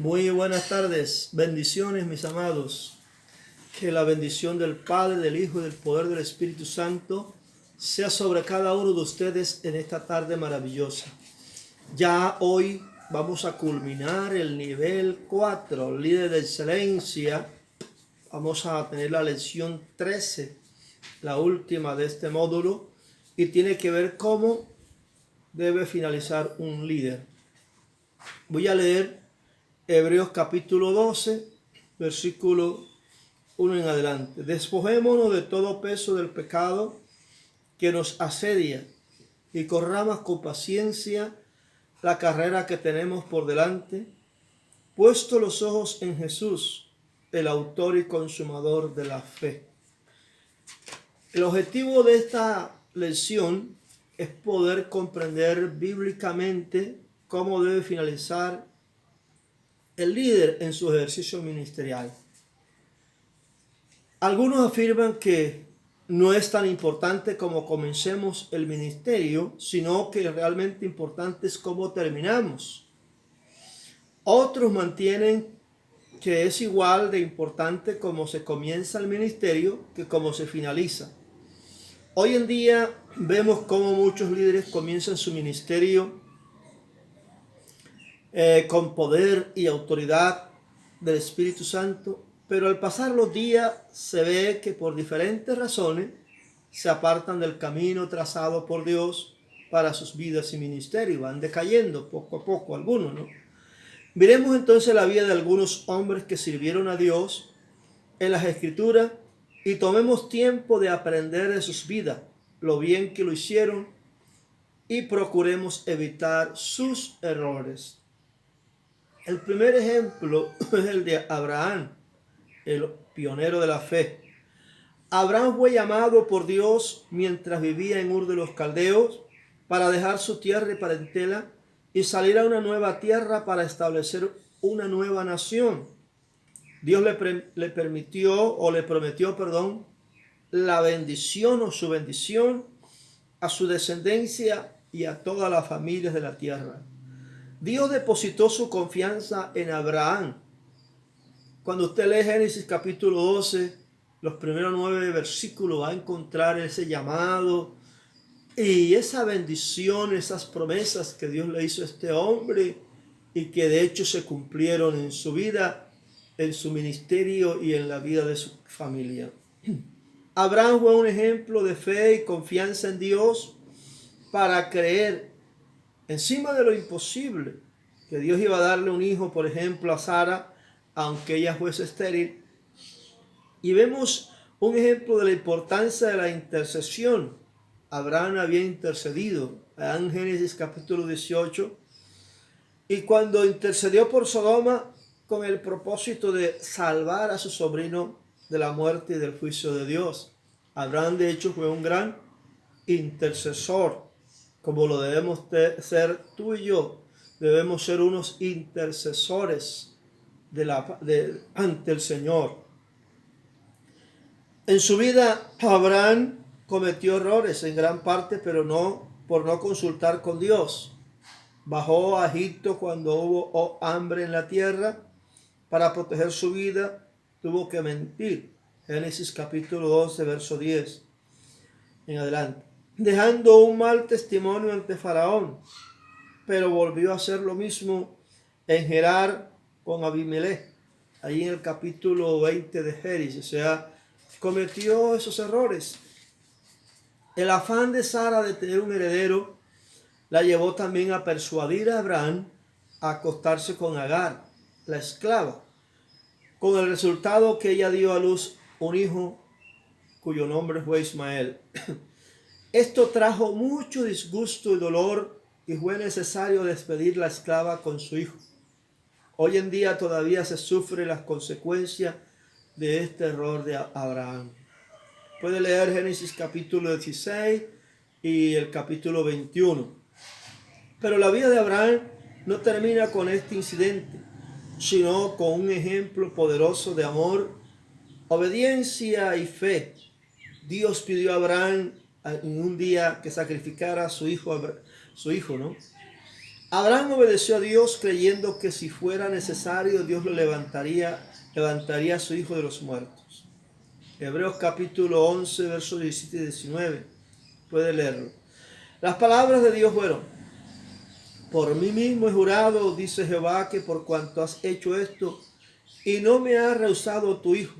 Muy buenas tardes, bendiciones mis amados. Que la bendición del Padre, del Hijo y del poder del Espíritu Santo sea sobre cada uno de ustedes en esta tarde maravillosa. Ya hoy vamos a culminar el nivel 4, líder de excelencia. Vamos a tener la lección 13, la última de este módulo, y tiene que ver cómo debe finalizar un líder. Voy a leer Hebreos capítulo 12, versículo 1 en adelante. Despojémonos de todo peso del pecado que nos asedia y corramos con paciencia la carrera que tenemos por delante, puesto los ojos en Jesús, el autor y consumador de la fe. El objetivo de esta lección es poder comprender bíblicamente cómo debe finalizar el líder en su ejercicio ministerial. Algunos afirman que no es tan importante como comencemos el ministerio, sino que realmente importante es cómo terminamos. Otros mantienen que es igual de importante cómo se comienza el ministerio que cómo se finaliza. Hoy en día vemos cómo muchos líderes comienzan su ministerio con poder y autoridad del Espíritu Santo, pero al pasar los días se ve que por diferentes razones se apartan del camino trazado por Dios para sus vidas y ministerio, van decayendo poco a poco algunos, ¿no? Miremos entonces la vida de algunos hombres que sirvieron a Dios en las Escrituras y tomemos tiempo de aprender de sus vidas, lo bien que lo hicieron, y procuremos evitar sus errores. El primer ejemplo es el de Abraham, el pionero de la fe. Abraham fue llamado por Dios mientras vivía en Ur de los Caldeos para dejar su tierra y parentela y salir a una nueva tierra para establecer una nueva nación. Dios le prometió la bendición o su bendición a su descendencia y a todas las familias de la tierra. Dios depositó su confianza en Abraham. Cuando usted lee Génesis capítulo 12, los primeros 9 versículos, va a encontrar ese llamado y esa bendición, esas promesas que Dios le hizo a este hombre y que de hecho se cumplieron en su vida, en su ministerio y en la vida de su familia. Abraham fue un ejemplo de fe y confianza en Dios para creer encima de lo imposible, que Dios iba a darle un hijo, por ejemplo, a Sara, aunque ella fuese estéril. Y vemos un ejemplo de la importancia de la intercesión. Abraham había intercedido en Génesis capítulo 18, y cuando intercedió por Sodoma con el propósito de salvar a su sobrino de la muerte y del juicio de Dios. Abraham de hecho fue un gran intercesor, como lo debemos ser tú y yo. Debemos ser unos intercesores ante el Señor. En su vida, Abraham cometió errores en gran parte, pero no por no consultar con Dios. Bajó a Egipto cuando hubo hambre en la tierra. Para proteger su vida, tuvo que mentir. Génesis capítulo 12, verso 10 en adelante. Dejando un mal testimonio ante Faraón, pero volvió a hacer lo mismo en Gerar con Abimelech, ahí en el capítulo 20 de Génesis. O sea, cometió esos errores. El afán de Sara de tener un heredero la llevó también a persuadir a Abraham a acostarse con Agar, la esclava, con el resultado que ella dio a luz un hijo cuyo nombre fue Ismael. Esto trajo mucho disgusto y dolor y fue necesario despedir la esclava con su hijo. Hoy en día todavía se sufren las consecuencias de este error de Abraham. Puede leer Génesis capítulo 16 y el capítulo 21. Pero la vida de Abraham no termina con este incidente, sino con un ejemplo poderoso de amor, obediencia y fe. Dios pidió a Abraham en un día que sacrificara a su hijo, ¿no? Abraham obedeció a Dios creyendo que si fuera necesario Dios lo levantaría a su hijo de los muertos. Hebreos capítulo 11, versos 17 y 19. Puede leerlo. Las palabras de Dios fueron: por mí mismo he jurado, dice Jehová, que por cuanto has hecho esto y no me has rehusado tu hijo,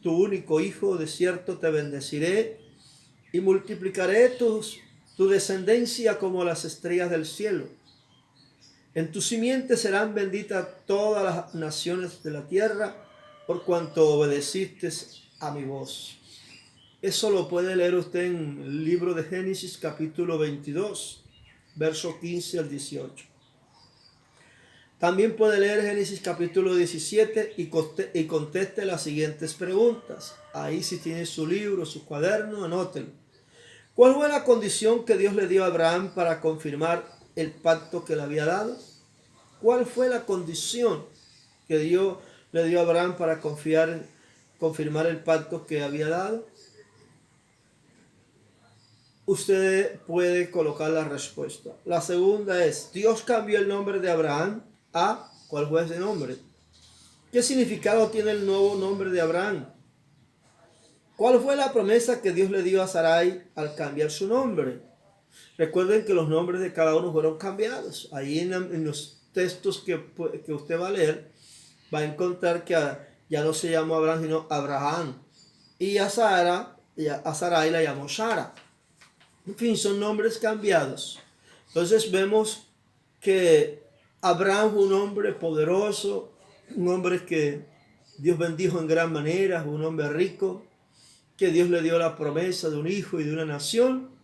tu único hijo, de cierto te bendeciré y multiplicaré tu descendencia como las estrellas del cielo. En tu simiente serán benditas todas las naciones de la tierra, por cuanto obedeciste a mi voz. Eso lo puede leer usted en el libro de Génesis capítulo 22, verso 15 al 18. También puede leer Génesis capítulo 17 y conteste las siguientes preguntas. Ahí, si tiene su libro, su cuaderno, anótelo. ¿Cuál fue la condición que Dios le dio a Abraham para confirmar el pacto que le había dado? ¿Cuál fue la condición que Dios le dio a Abraham para confirmar el pacto que había dado? Usted puede colocar la respuesta. La segunda es: Dios cambió el nombre de Abraham a... ¿Cuál fue ese nombre? ¿Qué significado tiene el nuevo nombre de Abraham? ¿Cuál fue la promesa que Dios le dio a Sarai al cambiar su nombre? Recuerden que los nombres de cada uno fueron cambiados. Ahí en los textos que usted va a leer, va a encontrar que ya no se llamó Abraham, sino Abraham. Y a Sarai la llamó Sara. En fin, son nombres cambiados. Entonces vemos que Abraham fue un hombre poderoso, un hombre que Dios bendijo en gran manera, un hombre rico, que Dios le dio la promesa de un hijo y de una nación.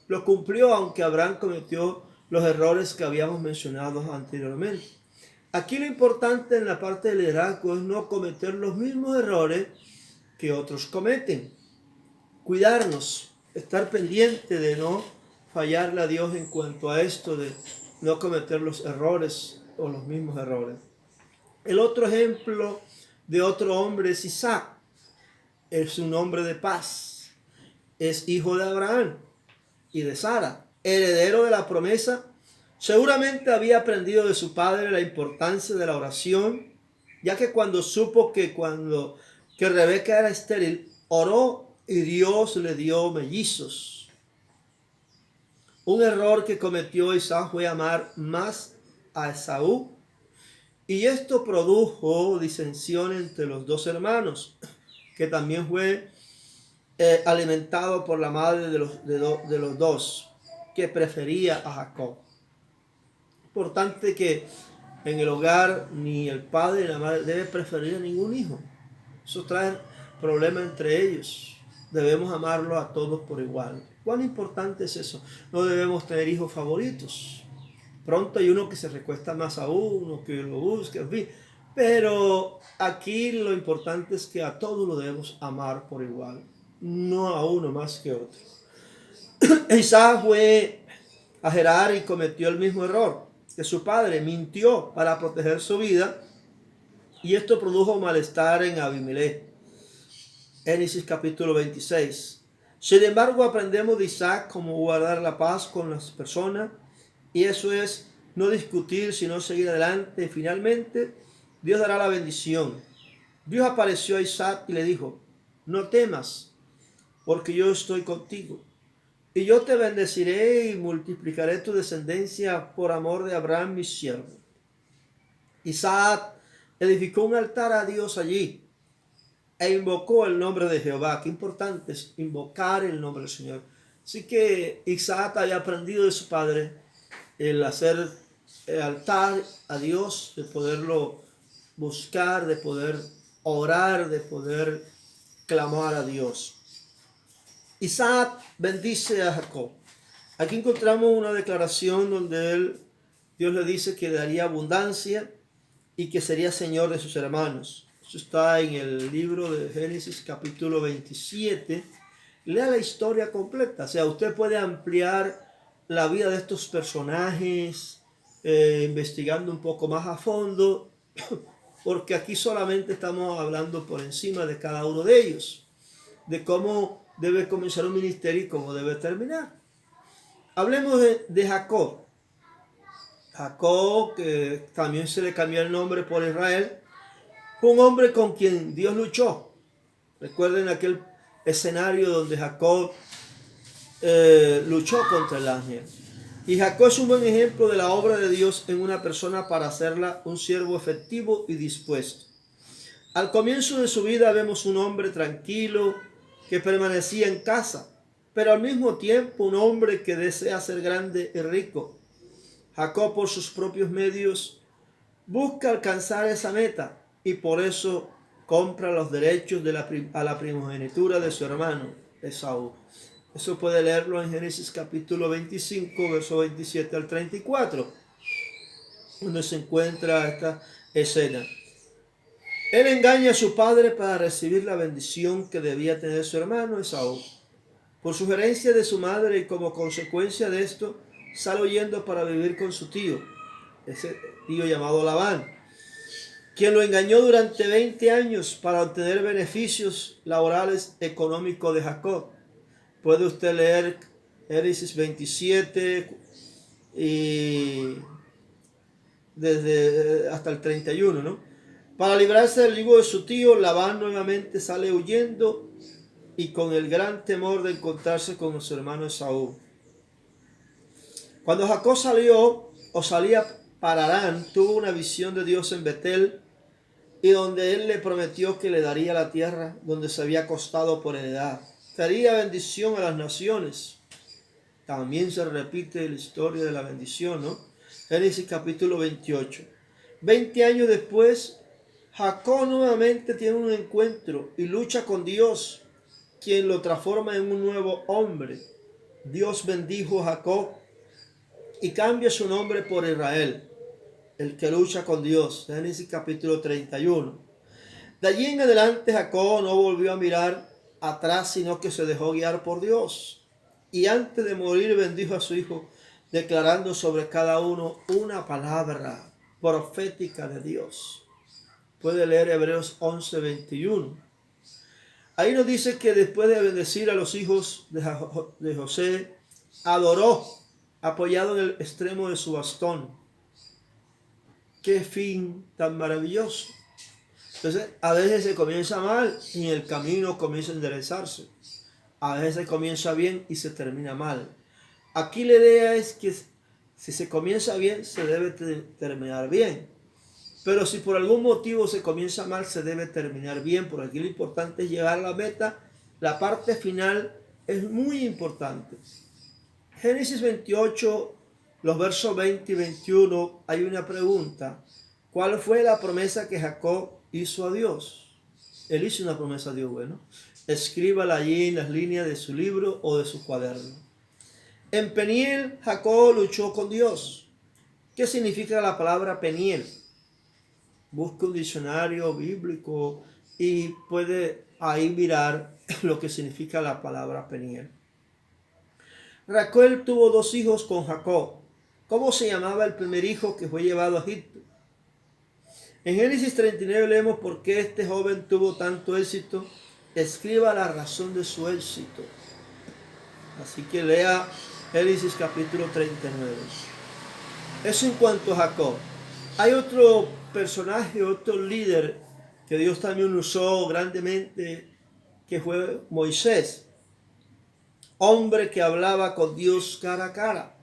Lo cumplió, aunque Abraham cometió los errores que habíamos mencionado anteriormente. Aquí lo importante en la parte del liderazgo es no cometer los mismos errores que otros cometen. Cuidarnos, estar pendiente de no fallarle a Dios en cuanto a esto, de no cometer los errores o los mismos errores. El otro ejemplo de otro hombre es Isaac. Es un hombre de paz. Es hijo de Abraham y de Sara, heredero de la promesa. Seguramente había aprendido de su padre la importancia de la oración, ya que cuando supo que Rebeca era estéril, oró y Dios le dio mellizos. Un error que cometió Isaac fue amar más a Esaú, y esto produjo disensión entre los dos hermanos, que también fue alimentado por la madre de los dos, que prefería a Jacob. Importante que en el hogar ni el padre ni la madre debe preferir a ningún hijo. Eso trae problemas entre ellos. Debemos amarlo a todos por igual. ¿Cuán importante es eso? No debemos tener hijos favoritos. Pronto hay uno que se recuesta más a uno, que lo busca, en fin. Pero aquí lo importante es que a todos lo debemos amar por igual, no a uno más que otro. Isaac fue a Gerar y cometió el mismo error que su padre. Mintió para proteger su vida, y esto produjo malestar en Abimelech. Génesis capítulo 26. Sin embargo, aprendemos de Isaac cómo guardar la paz con las personas, y eso es no discutir, sino seguir adelante. Finalmente, Dios dará la bendición. Dios apareció a Isaac y le dijo: no temas, porque yo estoy contigo, y yo te bendeciré y multiplicaré tu descendencia por amor de Abraham mi siervo. Isaac edificó un altar a Dios allí e invocó el nombre de Jehová. Qué importante es invocar el nombre del Señor. Así que Isaac había aprendido de su padre el hacer el altar a Dios, de poderlo buscar, de poder orar, de poder clamar a Dios. Isaac bendice a Jacob. Aquí encontramos una declaración donde Dios le dice que daría abundancia y que sería señor de sus hermanos. Eso está en el libro de Génesis capítulo 27. Lea la historia completa. O sea, usted puede ampliar la vida de estos personajes, investigando un poco más a fondo, porque aquí solamente estamos hablando por encima de cada uno de ellos, de cómo debe comenzar un ministerio y cómo debe terminar. Hablemos de Jacob. Jacob, que también se le cambió el nombre por Israel, fue un hombre con quien Dios luchó. Recuerden aquel escenario donde Jacob luchó contra el ángel. Y Jacob es un buen ejemplo de la obra de Dios en una persona para hacerla un siervo efectivo y dispuesto. Al comienzo de su vida vemos un hombre tranquilo que permanecía en casa, pero al mismo tiempo un hombre que desea ser grande y rico. Jacob, por sus propios medios, busca alcanzar esa meta y por eso compra los derechos a la primogenitura de su hermano Esaú. Eso puede leerlo en Génesis capítulo 25, verso 27 al 34, donde se encuentra esta escena. Él engaña a su padre para recibir la bendición que debía tener su hermano Esaú. Por sugerencia de su madre y como consecuencia de esto, sale huyendo para vivir con su tío, ese tío llamado Labán, quien lo engañó durante 20 años para obtener beneficios laborales económicos de Jacob. Puede usted leer Génesis 27 y desde hasta el 31, ¿no? Para librarse del yugo de su tío, Labán nuevamente sale huyendo y con el gran temor de encontrarse con su hermano Esaú. Cuando Jacob salía para Harán, tuvo una visión de Dios en Betel, y donde él le prometió que le daría la tierra donde se había acostado por heredad. Daría bendición a las naciones. También se repite la historia de la bendición, ¿no? Génesis capítulo 28. 20 años después, Jacob nuevamente tiene un encuentro y lucha con Dios, quien lo transforma en un nuevo hombre. Dios bendijo a Jacob y cambia su nombre por Israel, el que lucha con Dios. Génesis capítulo 31. De allí en adelante Jacob no volvió a mirar atrás, sino que se dejó guiar por Dios. Y antes de morir bendijo a su hijo, declarando sobre cada uno una palabra profética de Dios. Puede leer Hebreos 11:21. Ahí nos dice que después de bendecir a los hijos de José, adoró, apoyado en el extremo de su bastón. ¡Qué fin tan maravilloso! Entonces, a veces se comienza mal y en el camino comienza a enderezarse. A veces se comienza bien y se termina mal. Aquí la idea es que si se comienza bien, se debe terminar bien. Pero si por algún motivo se comienza mal, se debe terminar bien. Por aquí lo importante es llegar a la meta. La parte final es muy importante. Génesis 28, los versos 20 y 21, hay una pregunta. ¿Cuál fue la promesa que Jacob hizo a Dios? Él hizo una promesa a Dios, bueno. Escríbala allí en las líneas de su libro o de su cuaderno. En Peniel, Jacob luchó con Dios. ¿Qué significa la palabra Peniel? Busca un diccionario bíblico y puede ahí mirar lo que significa la palabra Peniel. Raquel tuvo 2 hijos con Jacob. ¿Cómo se llamaba el primer hijo que fue llevado a Egipto? En Génesis 39 leemos por qué este joven tuvo tanto éxito. Escriba la razón de su éxito. Así que lea Génesis capítulo 39. Eso en cuanto a Jacob. Hay otro personaje, otro líder que Dios también usó grandemente, que fue Moisés. Hombre que hablaba con Dios cara a cara.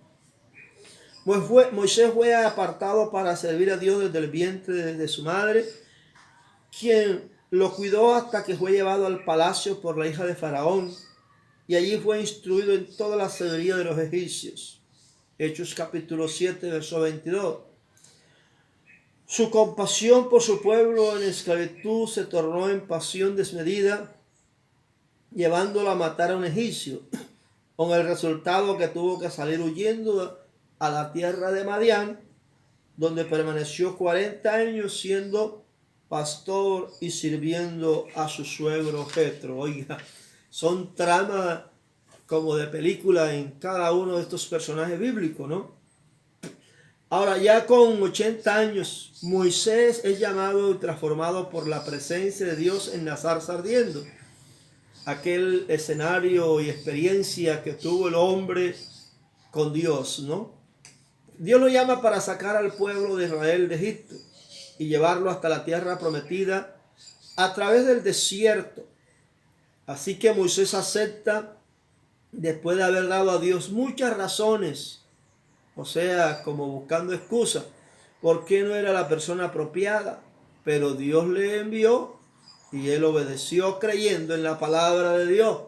Moisés fue apartado para servir a Dios desde el vientre de su madre, quien lo cuidó hasta que fue llevado al palacio por la hija de Faraón, y allí fue instruido en toda la sabiduría de los egipcios. Hechos capítulo 7, verso 22. Su compasión por su pueblo en esclavitud se tornó en pasión desmedida, llevándolo a matar a un egipcio, con el resultado que tuvo que salir huyendo a la tierra de Madián, donde permaneció 40 años siendo pastor y sirviendo a su suegro Jetro. Oiga, son tramas como de película en cada uno de estos personajes bíblicos, ¿no? Ahora, ya con 80 años, Moisés es llamado y transformado por la presencia de Dios en la zarza ardiendo. Aquel escenario y experiencia que tuvo el hombre con Dios, ¿no? Dios lo llama para sacar al pueblo de Israel de Egipto y llevarlo hasta la tierra prometida a través del desierto. Así que Moisés acepta, después de haber dado a Dios muchas razones, o sea, como buscando excusas, por qué no era la persona apropiada, pero Dios le envió y él obedeció creyendo en la palabra de Dios.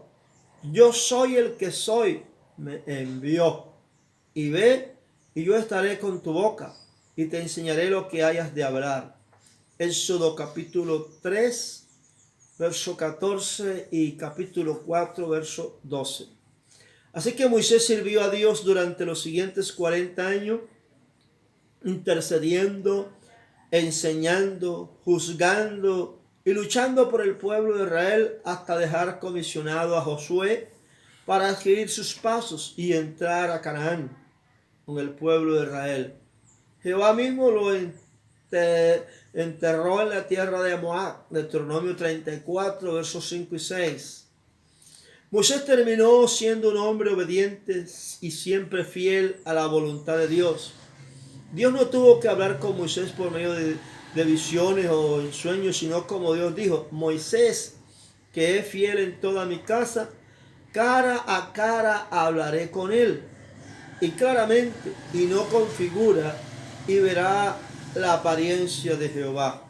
Yo soy el que soy, me envió. Y ve, y yo estaré con tu boca y te enseñaré lo que hayas de hablar. Éxodo capítulo 3, verso 14 y capítulo 4, verso 12. Así que Moisés sirvió a Dios durante los siguientes 40 años, intercediendo, enseñando, juzgando y luchando por el pueblo de Israel hasta dejar comisionado a Josué para seguir sus pasos y entrar a Canaán con el pueblo de Israel. Jehová mismo lo enterró en la tierra de Moab, Deuteronomio 34, versos 5 y 6. Moisés terminó siendo un hombre obediente y siempre fiel a la voluntad de Dios. Dios no tuvo que hablar con Moisés por medio de visiones o en sueños, sino como Dios dijo: Moisés, que es fiel en toda mi casa, cara a cara hablaré con él, y claramente, y no con figura, y verá la apariencia de Jehová.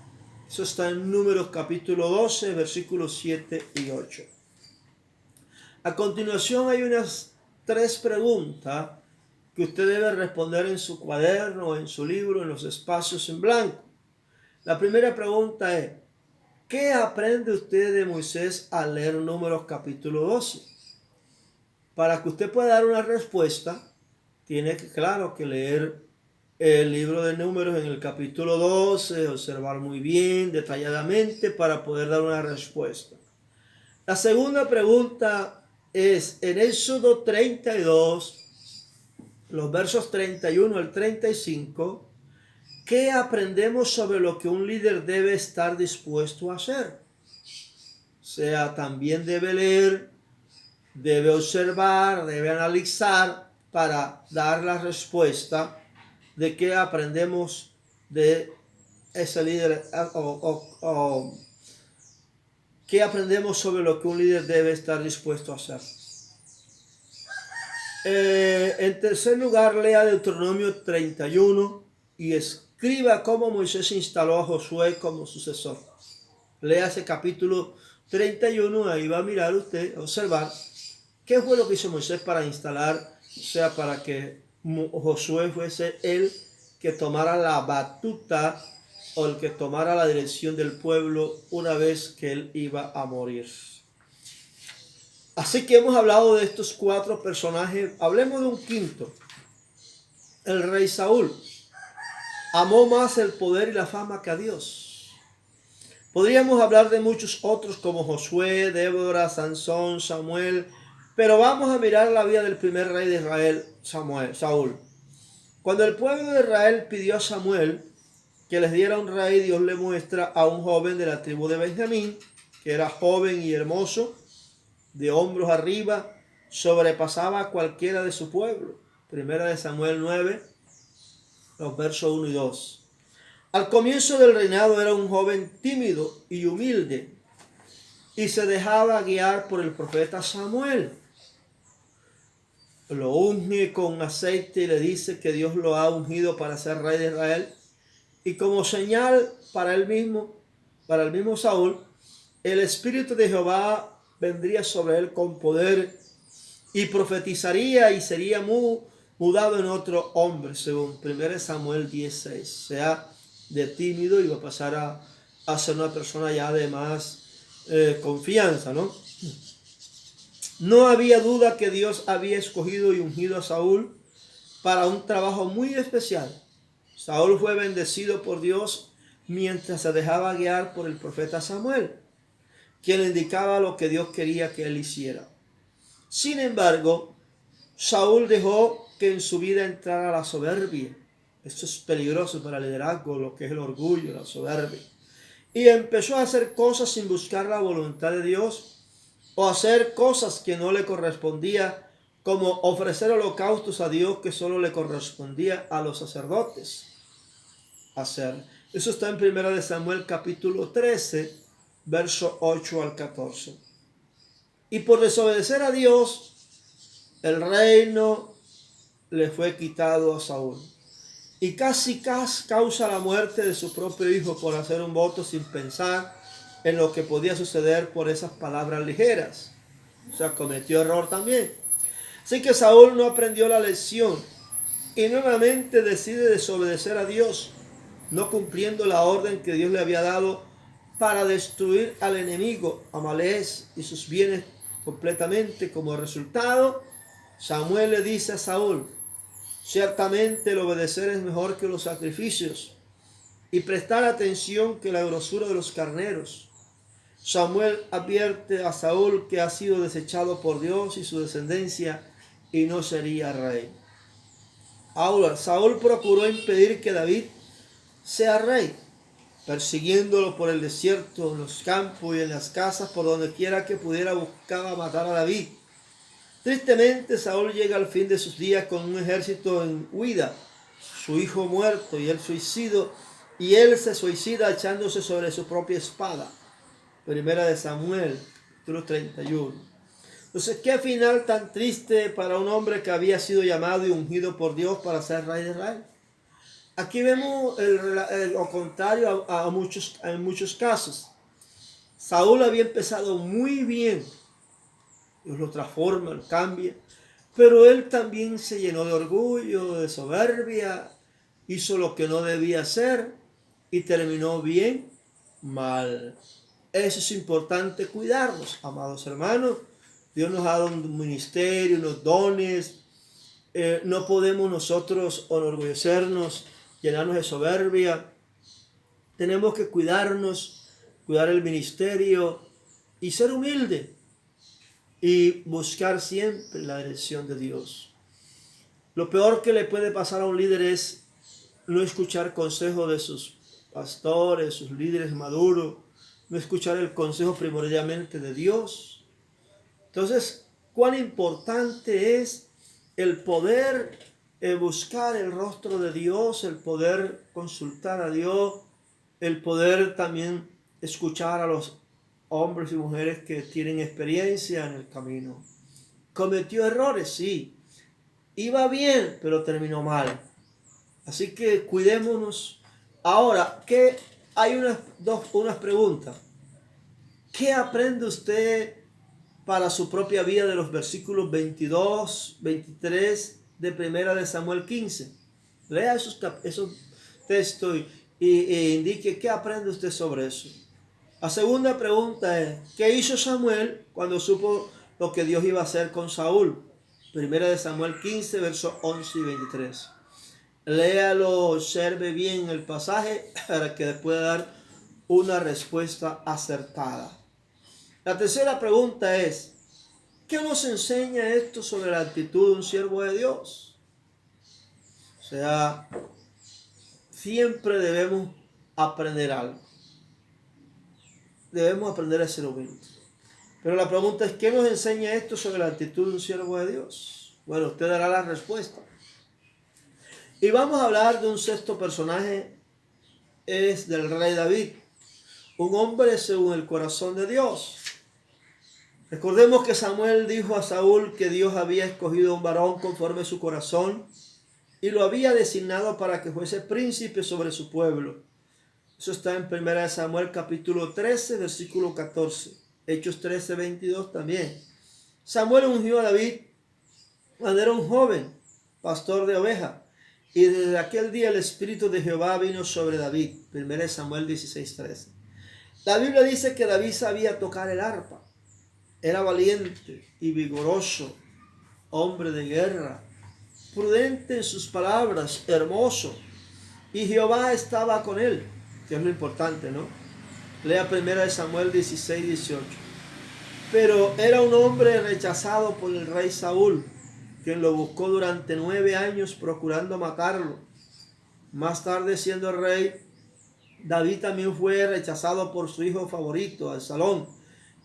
Eso está en Números capítulo 12, versículos 7 y 8. A continuación hay unas 3 preguntas que usted debe responder en su cuaderno, en su libro, en los espacios en blanco. La primera pregunta es: ¿qué aprende usted de Moisés al leer Números capítulo 12? Para que usted pueda dar una respuesta, tiene que, claro, que leer el libro de Números en el capítulo 12, observar muy bien, detalladamente, para poder dar una respuesta. La segunda pregunta es en Éxodo 32, los versos 31 al 35, ¿qué aprendemos sobre lo que un líder debe estar dispuesto a hacer? O sea, también debe leer, debe observar, debe analizar para dar la respuesta de qué aprendemos de ese líder o qué aprendemos sobre lo que un líder debe estar dispuesto a hacer. En tercer lugar, lea Deuteronomio 31 y escriba cómo Moisés instaló a Josué como sucesor. Lea ese capítulo 31, ahí va a mirar usted, observar qué fue lo que hizo Moisés para instalar, o sea, para que Josué fuese el que tomara la batuta o el que tomara la dirección del pueblo una vez que él iba a morir. Así que hemos hablado de estos 4 personajes. Hablemos de un quinto. El rey Saúl amó más el poder y la fama que a Dios. Podríamos hablar de muchos otros como Josué, Débora, Sansón, Samuel, pero vamos a mirar la vida del primer rey de Israel, Saúl. Cuando el pueblo de Israel pidió a Samuel que les diera un rey, Dios le muestra a un joven de la tribu de Benjamín, que era joven y hermoso, de hombros arriba, sobrepasaba a cualquiera de su pueblo. Primera de Samuel 9, los versos 1 y 2. Al comienzo del reinado era un joven tímido y humilde, y se dejaba guiar por el profeta Samuel. Lo unge con aceite y le dice que Dios lo ha ungido para ser rey de Israel. Y como señal para el mismo Saúl, el Espíritu de Jehová vendría sobre él con poder y profetizaría y sería mudado en otro hombre, según 1 Samuel 16. O sea, de tímido iba a pasar a ser una persona ya de más confianza, ¿no? No había duda que Dios había escogido y ungido a Saúl para un trabajo muy especial. Saúl fue bendecido por Dios mientras se dejaba guiar por el profeta Samuel, quien le indicaba lo que Dios quería que él hiciera. Sin embargo, Saúl dejó que en su vida entrara la soberbia. Esto es peligroso para el liderazgo, lo que es el orgullo, la soberbia. Y empezó a hacer cosas sin buscar la voluntad de Dios o hacer cosas que no le correspondía como ofrecer holocaustos a Dios que solo le correspondía a los sacerdotes hacer. Eso está en 1 Samuel capítulo 13, verso 8 al 14. Y por desobedecer a Dios, el reino le fue quitado a Saúl. Y casi causa la muerte de su propio hijo por hacer un voto sin pensar en lo que podía suceder por esas palabras ligeras. O sea, cometió error también. Así que Saúl no aprendió la lección y nuevamente decide desobedecer a Dios, no cumpliendo la orden que Dios le había dado para destruir al enemigo Amalek y sus bienes completamente. Como resultado, Samuel le dice a Saúl: ciertamente el obedecer es mejor que los sacrificios y prestar atención que la grosura de los carneros. Samuel advierte a Saúl que ha sido desechado por Dios y su descendencia y no sería rey. Ahora, Saúl procuró impedir que David sea rey, persiguiéndolo por el desierto, en los campos y en las casas, por donde quiera que pudiera buscaba matar a David. Tristemente, Saúl llega al fin de sus días con un ejército en huida, su hijo muerto y él se suicida echándose sobre su propia espada. 1 Samuel, capítulo 31. Entonces, qué final tan triste para un hombre que había sido llamado y ungido por Dios para ser rey de Israel. Aquí vemos lo contrario en muchos casos. Saúl había empezado muy bien. Dios lo transforma, lo cambia. Pero él también se llenó de orgullo, de soberbia, hizo lo que no debía hacer y terminó bien mal. Eso es importante cuidarnos, amados hermanos. Dios nos ha dado un ministerio, unos dones. No podemos nosotros enorgullecernos, llenarnos de soberbia. Tenemos que cuidarnos, cuidar el ministerio y ser humilde y buscar siempre la dirección de Dios. Lo peor que le puede pasar a un líder es no escuchar consejos de sus pastores, sus líderes maduros, no escuchar el consejo primordialmente de Dios. Entonces, cuán importante es el poder buscar el rostro de Dios, el poder consultar a Dios, el poder también escuchar a los hombres y mujeres que tienen experiencia en el camino. Cometió errores, sí. Iba bien, pero terminó mal. Así que cuidémonos. Ahora, hay unas preguntas. ¿Qué aprende usted para su propia vida de los versículos 22, 23 de 1 Samuel 15? Lea esos textos y indique qué aprende usted sobre eso. La segunda pregunta es: ¿qué hizo Samuel cuando supo lo que Dios iba a hacer con Saúl? 1 Samuel 15, versos 11 y 23. Léalo, observe bien el pasaje para que pueda dar una respuesta acertada. La tercera pregunta es: ¿qué nos enseña esto sobre la actitud de un siervo de Dios? O sea, siempre debemos aprender algo. Debemos aprender a ser humildes. Pero la pregunta es: ¿qué nos enseña esto sobre la actitud de un siervo de Dios? Bueno, usted dará la respuesta. Y vamos a hablar de un sexto personaje, es del rey David, un hombre según el corazón de Dios. Recordemos que Samuel dijo a Saúl que Dios había escogido un varón conforme a su corazón y lo había designado para que fuese príncipe sobre su pueblo. Eso está en 1 Samuel capítulo 13, versículo 14. Hechos 13, 22 también. Samuel ungió a David cuando era un joven, pastor de ovejas. Y desde aquel día el Espíritu de Jehová vino sobre David. 1 Samuel 16, 13. La Biblia dice que David sabía tocar el arpa. Era valiente y vigoroso, hombre de guerra, prudente en sus palabras, hermoso. Y Jehová estaba con él, que es lo importante, ¿no? Lea 1 Samuel 16, 18. Pero era un hombre rechazado por el rey Saúl, quien lo buscó durante 9 años procurando matarlo. Más tarde, siendo rey, David también fue rechazado por su hijo favorito, Absalón,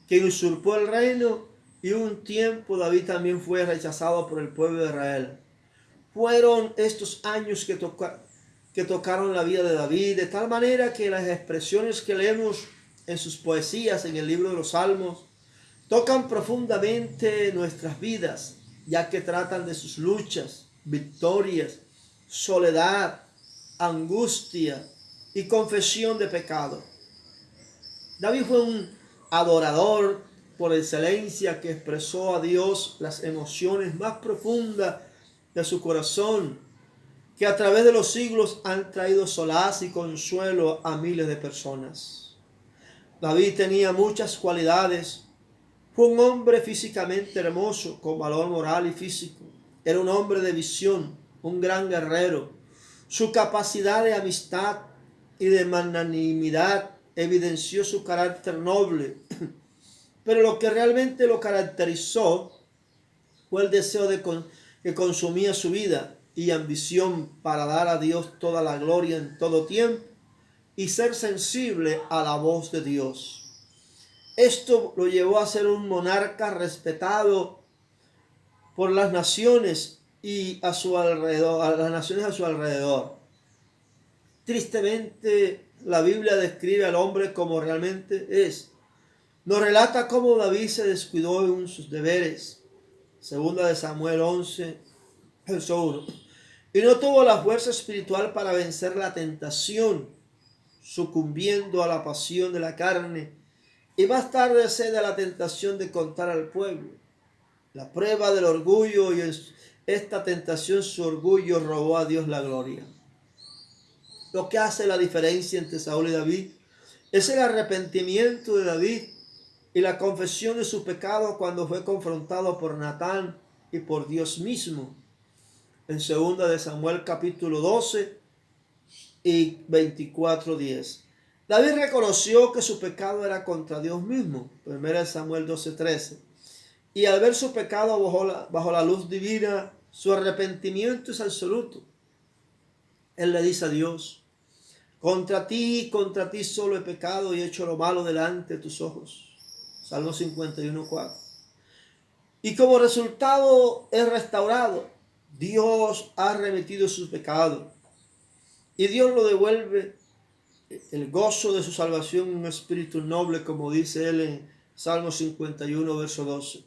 quien usurpó el reino y un tiempo David también fue rechazado por el pueblo de Israel. Fueron estos años que tocaron la vida de David, de tal manera que las expresiones que leemos en sus poesías en el libro de los Salmos tocan profundamente nuestras vidas, ya que tratan de sus luchas, victorias, soledad, angustia y confesión de pecado. David fue un adorador por excelencia que expresó a Dios las emociones más profundas de su corazón, que a través de los siglos han traído solaz y consuelo a miles de personas. David tenía muchas cualidades. Fue un hombre físicamente hermoso, con valor moral y físico. Era un hombre de visión, un gran guerrero. Su capacidad de amistad y de magnanimidad evidenció su carácter noble. Pero lo que realmente lo caracterizó fue el deseo que consumía su vida y ambición para dar a Dios toda la gloria en todo tiempo y ser sensible a la voz de Dios. Esto lo llevó a ser un monarca respetado por las naciones y a su alrededor, a las naciones a su alrededor. Tristemente, la Biblia describe al hombre como realmente es. Nos relata cómo David se descuidó en sus deberes. Segunda de Samuel 11, verso 1. Y no tuvo la fuerza espiritual para vencer la tentación, sucumbiendo a la pasión de la carne. Y más tarde cede a la tentación de contar al pueblo. La prueba del orgullo, y en esta tentación su orgullo robó a Dios la gloria. Lo que hace la diferencia entre Saúl y David es el arrepentimiento de David y la confesión de su pecado cuando fue confrontado por Natán y por Dios mismo. En 2 de Samuel capítulo 12 y 24:10. David reconoció que su pecado era contra Dios mismo. 1 Samuel 12:13. Y al ver su pecado bajo la luz divina, su arrepentimiento es absoluto. Él le dice a Dios: contra ti solo he pecado y he hecho lo malo delante de tus ojos. Salmo 51:4. Y como resultado es restaurado. Dios ha remitido sus pecados. Y Dios lo devuelve el gozo de su salvación en un espíritu noble, como dice él en Salmo 51, verso 12.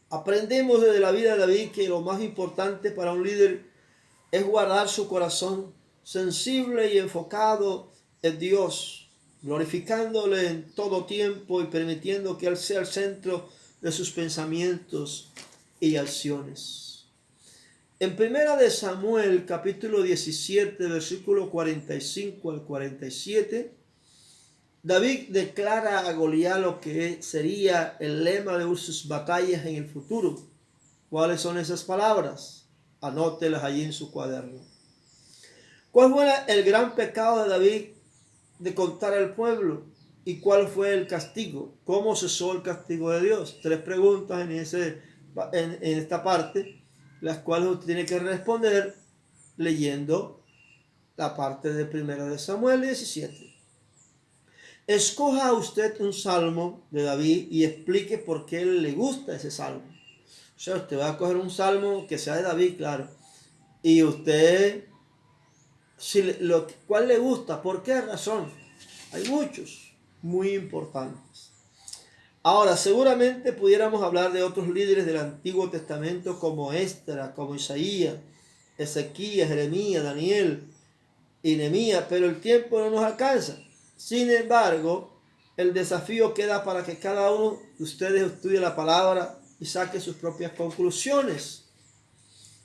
Aprendemos desde la vida de David que lo más importante para un líder es guardar su corazón sensible y enfocado en Dios, glorificándole en todo tiempo y permitiendo que Él sea el centro de sus pensamientos y acciones. En 1 de Samuel, capítulo 17, versículo 45 al 47, David declara a Goliat lo que sería el lema de sus batallas en el futuro. ¿Cuáles son esas palabras? Anótelas allí en su cuaderno. ¿Cuál fue el gran pecado de David de contar al pueblo? ¿Y cuál fue el castigo? ¿Cómo cesó el castigo de Dios? 3 preguntas en esta parte, las cuales usted tiene que responder leyendo la parte de 1 de Samuel 17. Escoja usted un salmo de David y explique por qué le gusta ese salmo. O sea, usted va a coger un salmo que sea de David, claro. Y usted, ¿cuál le gusta? ¿Por qué razón? Hay muchos muy importantes. Ahora, seguramente pudiéramos hablar de otros líderes del Antiguo Testamento como Esdras, como Isaías, Ezequías, Jeremías, Daniel y Nehemías, pero el tiempo no nos alcanza. Sin embargo, el desafío queda para que cada uno de ustedes estudie la palabra y saque sus propias conclusiones.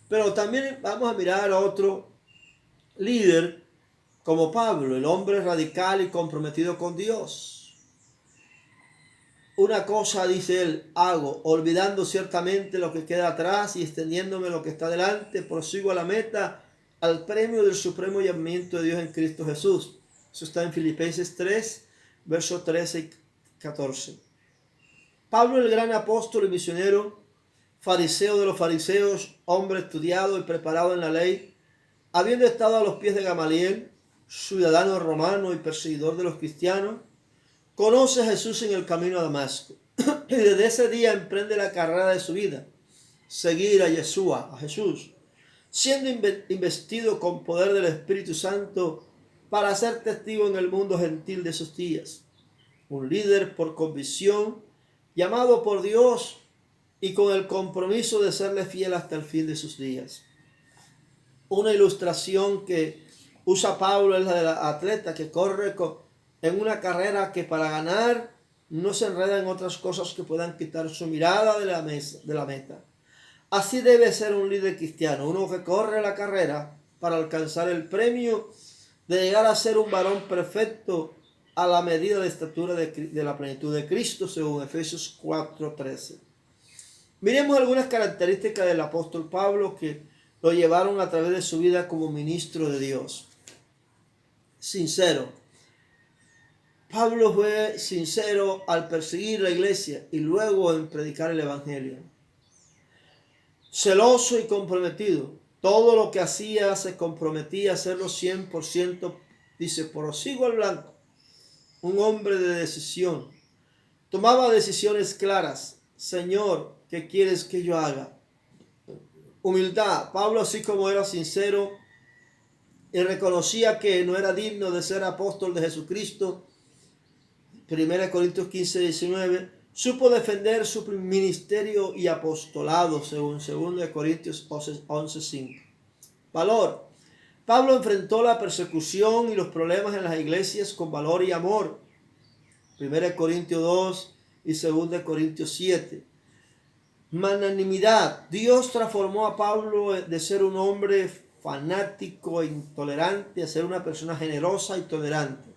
Pero también vamos a mirar a otro líder como Pablo, el hombre radical y comprometido con Dios. Una cosa, dice él, hago, olvidando ciertamente lo que queda atrás y extendiéndome lo que está delante, prosigo a la meta, al premio del supremo llamamiento de Dios en Cristo Jesús. Eso está en Filipenses 3, versos 13 y 14. Pablo, el gran apóstol y misionero, fariseo de los fariseos, hombre estudiado y preparado en la ley, habiendo estado a los pies de Gamaliel, ciudadano romano y perseguidor de los cristianos, conoce a Jesús en el camino a Damasco. Y desde ese día emprende la carrera de su vida, seguir a Yeshua, a Jesús, siendo investido con poder del Espíritu Santo para ser testigo en el mundo gentil de sus días. Un líder por convicción, llamado por Dios y con el compromiso de serle fiel hasta el fin de sus días. Una ilustración que usa Pablo es la del atleta que corre en una carrera que para ganar no se enreda en otras cosas que puedan quitar su mirada de la meta. Así debe ser un líder cristiano, uno que corre la carrera para alcanzar el premio de llegar a ser un varón perfecto a la medida de estatura de la plenitud de Cristo, según Efesios 4:13. Miremos algunas características del apóstol Pablo que lo llevaron a través de su vida como ministro de Dios. Sincero. Pablo fue sincero al perseguir la iglesia y luego en predicar el evangelio. Celoso y comprometido. Todo lo que hacía se comprometía a hacerlo 100%. Dice, prosigo al blanco. Un hombre de decisión. Tomaba decisiones claras. Señor, ¿qué quieres que yo haga? Humildad. Pablo, así como era sincero y reconocía que no era digno de ser apóstol de Jesucristo, 1 Corintios 15:19, supo defender su ministerio y apostolado, según 2 Corintios 11:5. Valor. Pablo enfrentó la persecución y los problemas en las iglesias con valor y amor. 1 Corintios 2 y 2 Corintios 7. Magnanimidad. Dios transformó a Pablo de ser un hombre fanático e intolerante a ser una persona generosa y tolerante.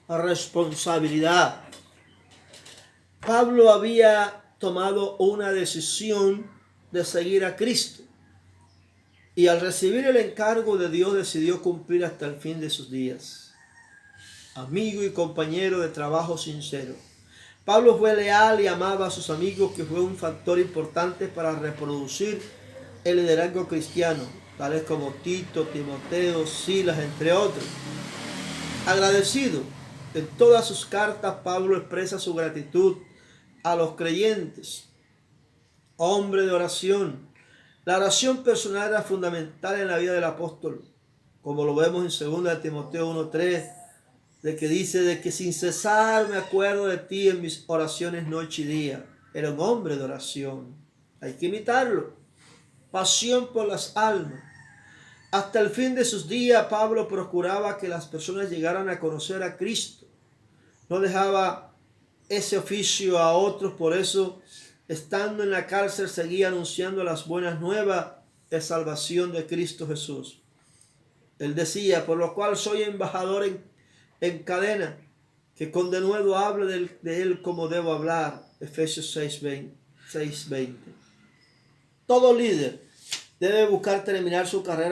Responsabilidad. Pablo había tomado una decisión de seguir a Cristo y al recibir el encargo de Dios decidió cumplir hasta el fin de sus días. Amigo y compañero de trabajo sincero. Pablo fue leal y amaba a sus amigos, que fue un factor importante para reproducir el liderazgo cristiano, tales como Tito, Timoteo, Silas, entre otros. Agradecido. En todas sus cartas Pablo expresa su gratitud a los creyentes. Hombre de oración. La oración personal era fundamental en la vida del apóstol, como lo vemos en 2 Timoteo 1:3, de que dice de que sin cesar me acuerdo de ti en mis oraciones noche y día. Era un hombre de oración. Hay que imitarlo. Pasión por las almas. Hasta el fin de sus días Pablo procuraba que las personas llegaran a conocer a Cristo. No dejaba ese oficio a otros, por eso, estando en la cárcel, seguía anunciando las buenas nuevas de salvación de Cristo Jesús. Él decía, por lo cual soy embajador en cadena, que con denuedo hable de él como debo hablar. Efesios 6:20. Todo líder debe buscar terminar su carrera